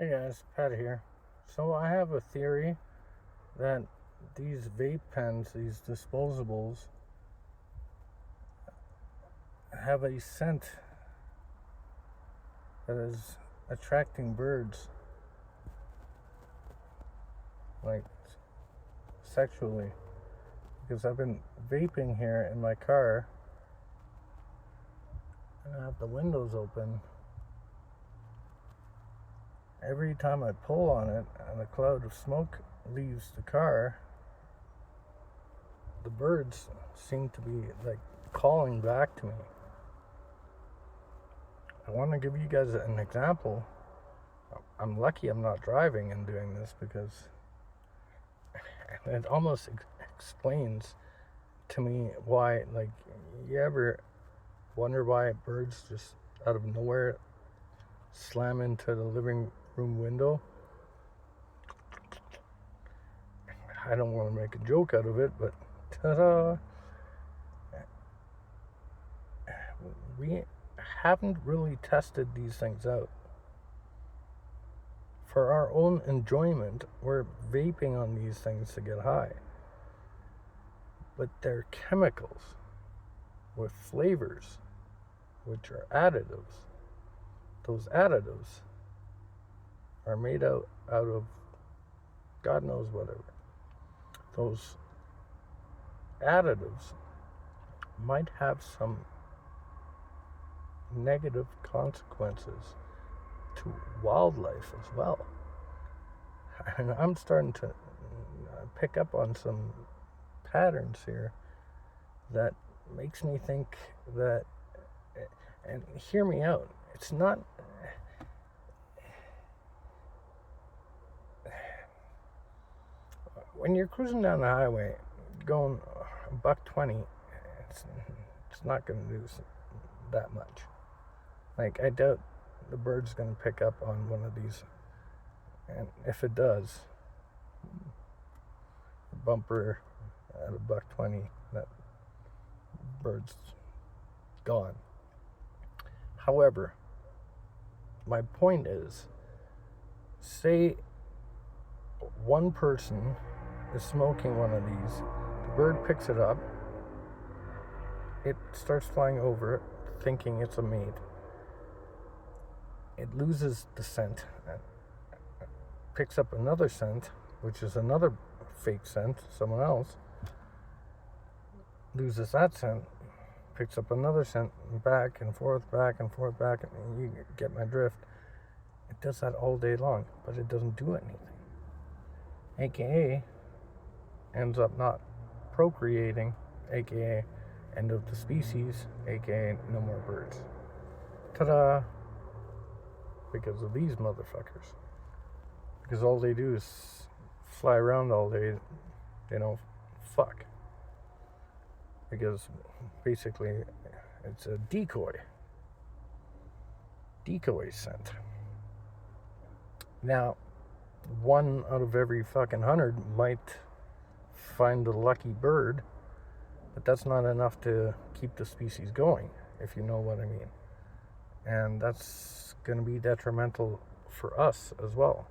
Hey guys, Pat here. So I have a theory that these vape pens, these disposables, have a scent that is attracting birds, like sexually. Because I've been vaping here in my car and I have the windows open. Every time I pull on it and a cloud of smoke leaves the car, the birds seem to be like calling back to me. I want to give you guys an example. I'm lucky I'm not driving and doing this because it almost explains to me why, like, you ever wonder why birds just out of nowhere slam into the living room window? I don't want to make a joke out of it, but ta-da! We haven't really tested these things out. For our own enjoyment, we're vaping on these things to get high. But they're chemicals with flavors, which are additives. Those additives are made out of God knows whatever. Those additives might have some negative consequences to wildlife as well. And I'm starting to pick up on some patterns here that makes me think that, and hear me out, it's not, when you're cruising down the highway going $120, it's not going to do that much. Like, I doubt the bird's going to pick up on one of these, and if it does, bumper at $120, that bird's gone. However, my point is, say one person is smoking one of these, the bird picks it up, it starts flying over it, thinking it's a mate. It loses the scent, picks up another scent, which is another fake scent, someone else, loses that scent, picks up another scent, back and forth, and you get my drift. It does that all day long, but it doesn't do anything. AKA ends up not procreating, AKA end of the species, AKA no more birds. Ta-da! Because of these motherfuckers. Because all they do is fly around all day, fuck. Because basically it's a decoy scent. Now, 1 out of every fucking 100 might find the lucky bird, but that's not enough to keep the species going, if you know what I mean. And that's going to be detrimental for us as well,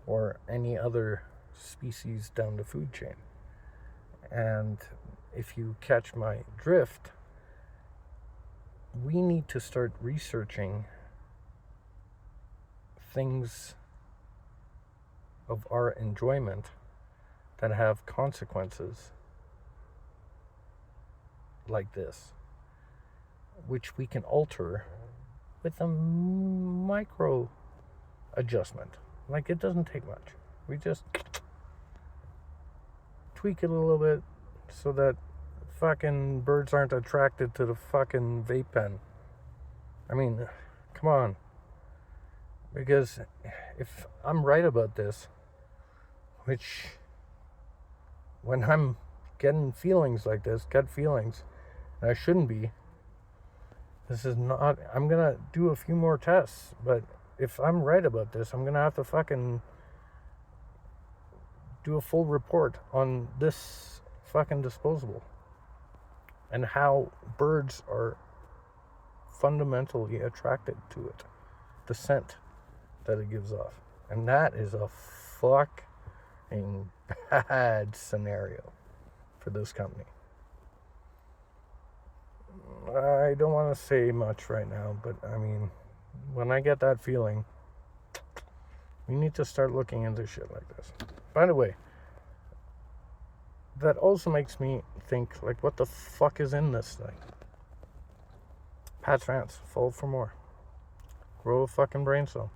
or any other species down the food chain. And if you catch my drift, we need to start researching things of our enjoyment that have consequences like this, which we can alter with a micro adjustment. Like, it doesn't take much. We just tweak it a little bit so that fucking birds aren't attracted to the fucking vape pen. I mean, come on. Because if I'm right about this, which when I'm getting feelings like this, gut feelings, and I shouldn't be, this is not, I'm gonna do a few more tests, but if I'm right about this, I'm gonna have to fucking do a full report on this fucking disposable and how birds are fundamentally attracted to it, the scent that it gives off, And that is a fucking bad scenario for this company. I don't want to say much right now, but I mean, when I get that feeling, we need to start looking into shit like this. By the way, that also makes me think, like, what the fuck is in this thing? Pat's Rants, fold for more. Grow a fucking brain cell.